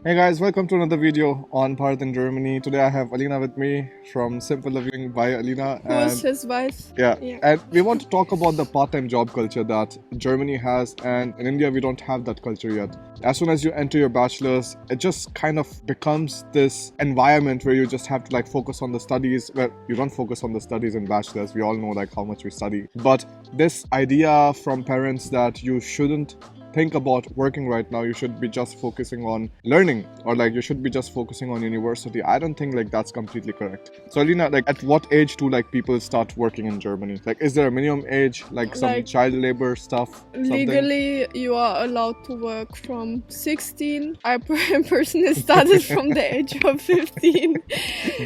Hey guys, welcome to another video on Bharat in Germany. Today I have Alina with me from Simple Living by Alina, Who is and his wife? yeah, Yeah. and we want to talk about the part-time job culture that Germany has, and in India we don't have that culture yet. As soon as you enter your bachelor's, it just kind of becomes this environment where you just have to like focus on the studies. Well, you don't focus on the studies in bachelor's. We all know like how much we study, but this idea from parents that you shouldn't think about working right now, you should be just focusing on learning, or like you should be just focusing on university. I don't think like that's completely correct. So Alina, like at what age do like people start working in Germany? Like is there a minimum age, like some Like child labor stuff, something? legally, you are allowed to work from 16. I personally started from the age of 15.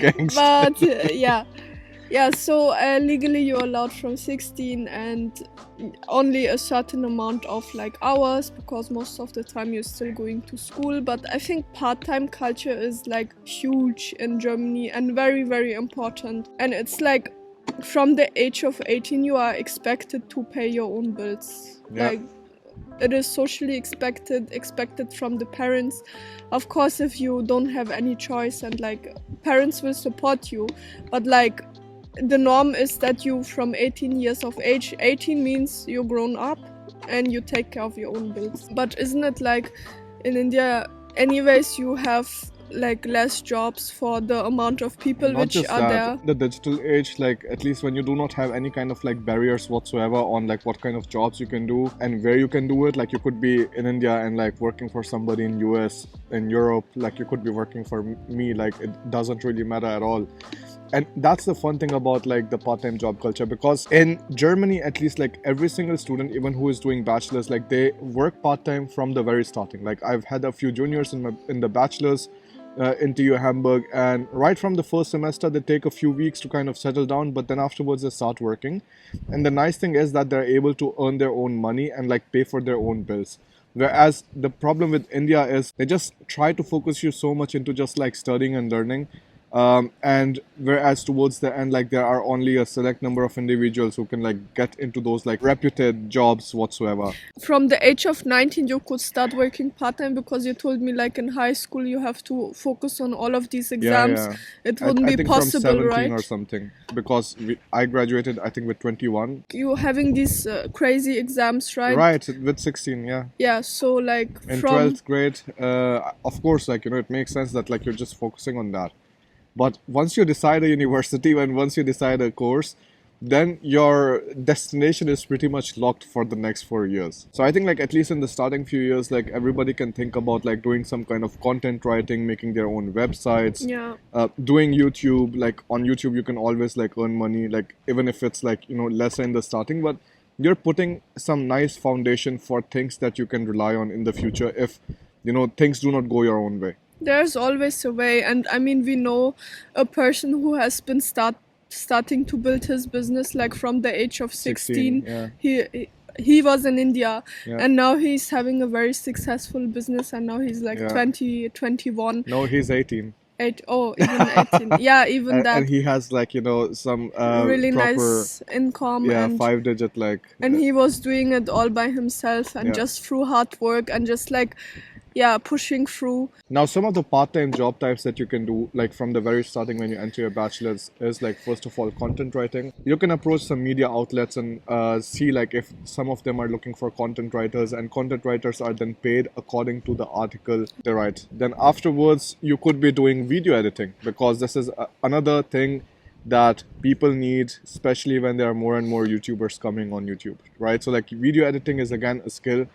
Gangster. But yeah. So legally, you're allowed from 16 and only a certain amount of like hours, because most of the time you're still going to school. But I think part-time culture is like huge in Germany and very, very important. And it's like from the age of 18 you are expected to pay your own bills. Yeah. Like it is socially expected from the parents. Of course, if you don't have any choice, and like parents will support you, but like the norm is that you from 18 years of age, 18 means you're grown up and you take care of your own bills. But isn't it like in India anyways you have like less jobs for the amount of people Not which just are that, there? the digital age, like at least when you do not have any kind of like barriers whatsoever on like what kind of jobs you can do and where you can do it, like you could be in India and like working for somebody in US, in Europe, like you could be working for me, like it doesn't really matter at all. And that's the fun thing about like the part-time job culture, because in Germany at least, like every single student, even who is doing bachelor's, like they work part-time from the very starting. Like I've had a few juniors in the bachelor's in TU Hamburg, and right from the first semester they take a few weeks to kind of settle down, but then afterwards they start working. And the nice thing is that they're able to earn their own money and like pay for their own bills. Whereas the problem with India is they just try to focus you so much into just like studying and learning, and whereas towards the end, like there are only a select number of individuals who can like get into those like reputed jobs whatsoever. From the age of 19 you could start working part-time, because you told me like in high school you have to focus on all of these Yeah, exams. yeah. It wouldn't I be think from possible, 17 or right? something, because I graduated I think with 21. You having these crazy exams, right? Right, with 16, yeah. Yeah, so like In from 12th grade, of course, like, you know, it makes sense that like you're just focusing on that. But once you decide a university and once you decide a course, then your destination is pretty much locked for the next 4 years. So I think like at least in the starting few years, like everybody can think about like doing some kind of content writing, making their own websites, yeah. doing YouTube. Like on YouTube, you can always like earn money, like even if it's like, you know, lesser in the starting, but you're putting some nice foundation for things that you can rely on in the future if, you know, things do not go your own way. There's always a way, and I mean we know a person who has been starting to build his business like from the age of 16, 16. yeah. He was in India, Yeah. and now he's having a very successful business, and now he's like Yeah. 20, 21. No, he's 18. Even 18. Yeah, even And that. he has like, you know, some Really proper, nice income, yeah, and 5-digit like. he was doing it all by himself and Yeah. just through hard work and just like pushing through. Now, some of the part-time job types that you can do, like from the very starting when you enter your bachelor's, is like first of all content writing. You can approach some media outlets and see like if some of them are looking for content writers, and content writers are then paid according to the article they write. Then afterwards, you could be doing video editing, because this is another thing that people need, especially when there are more and more YouTubers coming on YouTube, right? So like video editing is again a skill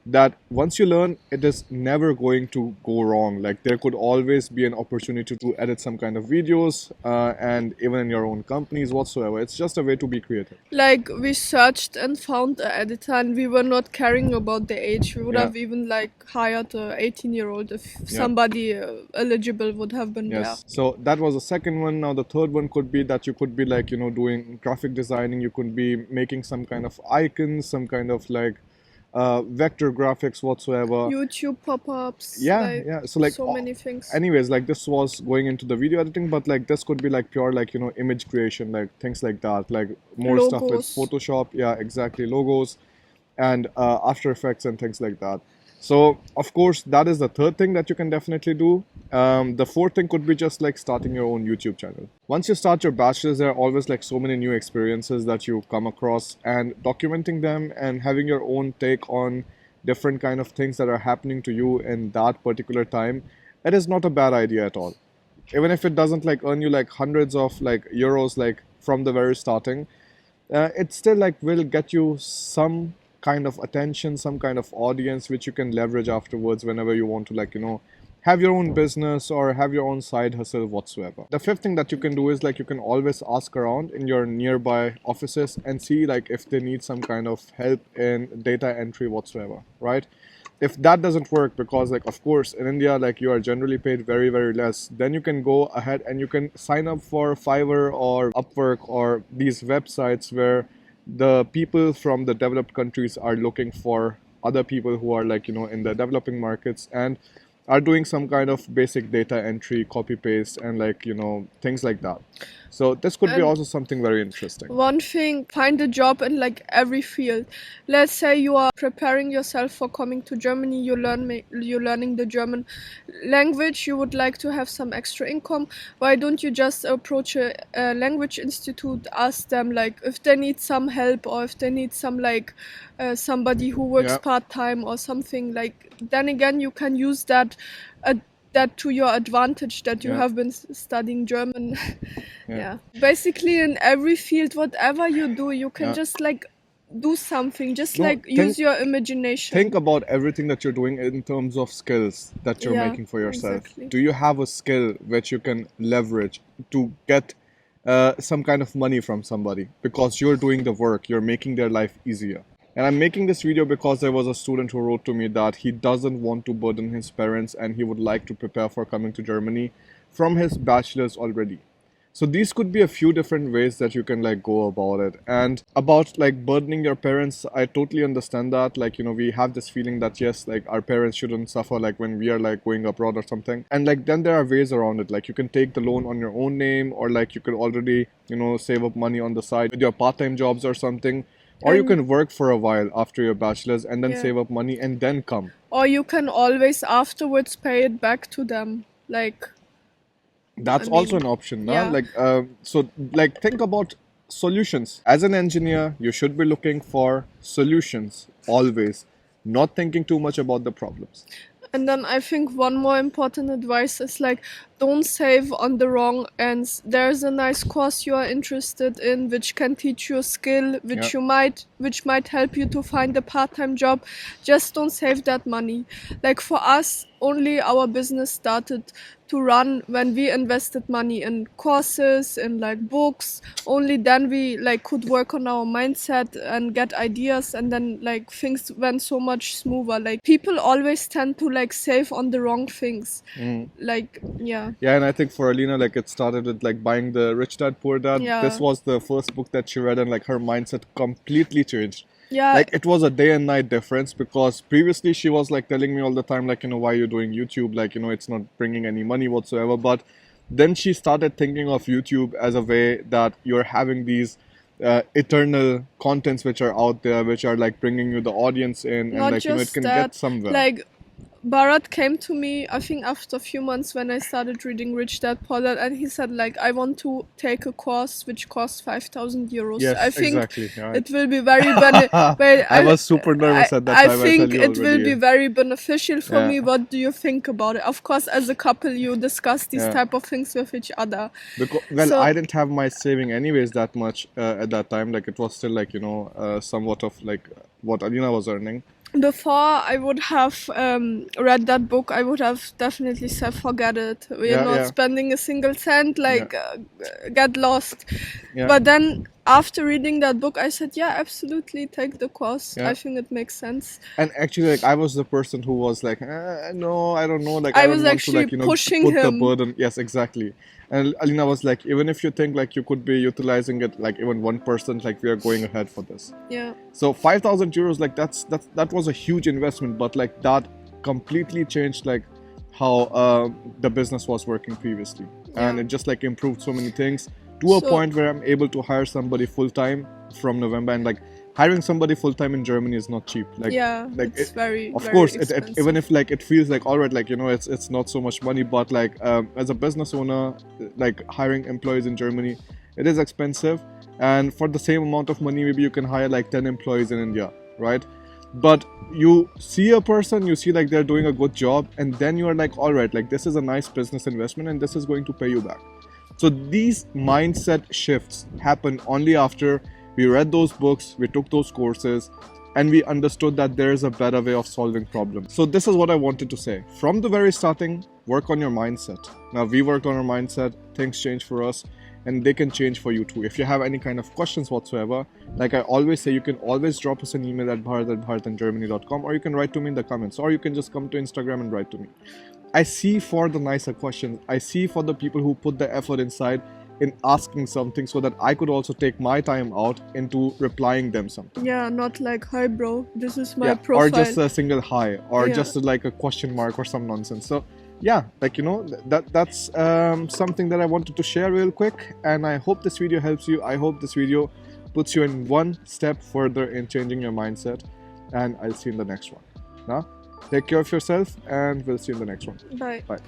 that once you learn, it is never going to go wrong. Like there could always be an opportunity to edit some kind of videos, and even in your own companies whatsoever. It's just a way to be creative. Like we searched and found an editor, and we were not caring about the age. We would Yeah. have even like hired a 18-year-old if Yeah. somebody eligible would have been there. Yes. So that was the second one. Now the third one could be that you could be like, you know, doing graphic designing. You could be making some kind of icons, some kind of like vector graphics whatsoever. YouTube pop-ups. Yeah, like, yeah. So like so many things. anyways, like this was going into the video editing, but like this could be like pure like, you know, image creation, like things like that, like more stuff with Logos. Photoshop. Yeah, exactly. Logos and After Effects and things like that. So of course that is the third thing that you can definitely do. The fourth thing could be just like starting your own YouTube channel. Once you start your bachelor's, there are always like so many new experiences that you come across, and documenting them and having your own take on different kind of things that are happening to you in that particular time, it is not a bad idea at all. Even if it doesn't like earn you like hundreds of like euros like from the very starting, it still like will get you some kind of attention, some kind of audience which you can leverage afterwards whenever you want to like, have your own business or have your own side hustle whatsoever. The fifth thing that you can do is like you can always ask around in your nearby offices and see like if they need some kind of help in data entry whatsoever, right? If that doesn't work, because like of course in India like you are generally paid very very less, then you can go ahead and you can sign up for Fiverr or Upwork or these websites where the people from the developed countries are looking for other people who are like in the developing markets and are doing some kind of basic data entry, copy paste, and like things like that. So this could be And also something very interesting. one thing, find a job in like every field. Let's say you are preparing yourself for coming to Germany, you're learning the German language, you would like to have some extra income. Why don't you just approach a language institute, ask them like if they need some help or if they need some like somebody who works Yeah, part-time or something. Like then again you can use uh, that to your advantage, that you yeah, have been studying German. yeah, Yeah, basically in every field, whatever you do, you can yeah. just like do something, just No, like use your imagination. think about everything that you're doing in terms of skills that you're Yeah, making for yourself. exactly. Do you have a skill which you can leverage to get some kind of money from somebody because you're doing the work, you're making their life easier? And I'm making this video because there was a student who wrote to me that he doesn't want to burden his parents and he would like to prepare for coming to Germany from his bachelor's already. So these could be a few different ways that you can like go about it. And about like burdening your parents, I totally understand that. Like, we have this feeling that yes, like our parents shouldn't suffer like when we are like going abroad or something. And like then there are ways around it. Like you can take the loan on your own name, or like you could already, save up money on the side with your part-time jobs or something. Or you And can work for a while after your bachelor's and then yeah, save up money and then come. or you can always afterwards pay it back to them. Like, I That's also mean, an option, nah? yeah. Like, so like think about solutions. As an engineer, you should be looking for solutions always, not thinking too much about the problems. And then I think one more important advice is like don't save on the wrong ends. There's a nice course you are interested in which can teach you a skill Yeah, which might help you to find a part-time job. Just don't save that money. Like for us, only our business started to run when we invested money in courses, in like books. Only then we like could work on our mindset and get ideas, and then like things went so much smoother. Like people always tend to like save on the wrong things. Like yeah. yeah, and I think for Alina, like it started with like buying the Rich Dad Poor Dad. This Yeah. was the first book that she read, and like her mindset completely changed. Yeah. Like it was a day and night difference, because previously she was like telling me all the time like why you're doing YouTube, like it's not bringing any money whatsoever. But then she started thinking of YouTube as a way that you're having these eternal contents which are out there, which are like bringing you the audience in, and Not like it just can get that, somewhere. like Bharat came to me, I think after a few months when I started reading Rich Dad Poor Dad, and he said like, I want to take a course which costs 5,000 euros. I Yes, think exactly. Yeah. it will be very well, I was super nervous at that I time, I tell think you it will be already. very beneficial for Yeah, me. What do you think about it? Of course, as a couple, you discuss these yeah. type of things with each other. Because well, So I didn't have my saving anyways that much at that time. Like it was still like somewhat of like what Alina was earning. before I would have read that book, I would have definitely said, forget it. We're Yeah, not yeah, spending a single cent, yeah, like, get lost. yeah, But then after reading that book, I said, yeah, absolutely, take the course. yeah. I think it makes sense. And actually, like I was the person who was like, no, I don't know, like I I don't was want to actually like pushing put the him. burden. Yes, exactly. And Alina was like, even if you think like you could be utilizing it like even 1%, like we are going ahead for this. Yeah. So 5,000 euros, like that was a huge investment, but like that completely changed like how the business was working previously, and Yeah. it just like improved so many things to a So point where I'm able to hire somebody full time from November, and like hiring somebody full-time in Germany is not cheap. Like, Yeah, like it's very, of very course, expensive. even if like it feels like all right, like, you know, it's not so much money, but like as a business owner, like hiring employees in Germany, it is expensive. And for the same amount of money, maybe you can hire like 10 employees in India, right? But you see a person, you see like they're doing a good job, and then you are like, all right, like this is a nice business investment and this is going to pay you back. So these mindset shifts happen only after we read those books, we took those courses, and we understood that there is a better way of solving problems. So this is what I wanted to say. From the very starting, work on your mindset. Now we worked on our mindset, things change for us, and they can change for you too. If you have any kind of questions whatsoever, like I always say, you can always drop us an email at bharat@bharatangermany.com, or you can write to me in the comments, or you can just come to Instagram and write to me. I see for the nicer questions. I see for the people who put the effort inside in asking something so that I could also take my time out into replying them something. Yeah, not like, hi bro, this is my Yeah, profile. or just a single hi, or Yeah. just like a question mark or some nonsense. So yeah, like, you know, that's something that I wanted to share real quick, and I hope this video helps you. I hope this video puts you in one step further in changing your mindset, and I'll see you in the next one. Now, take care of yourself, and we'll see you in the next one. Bye. Bye.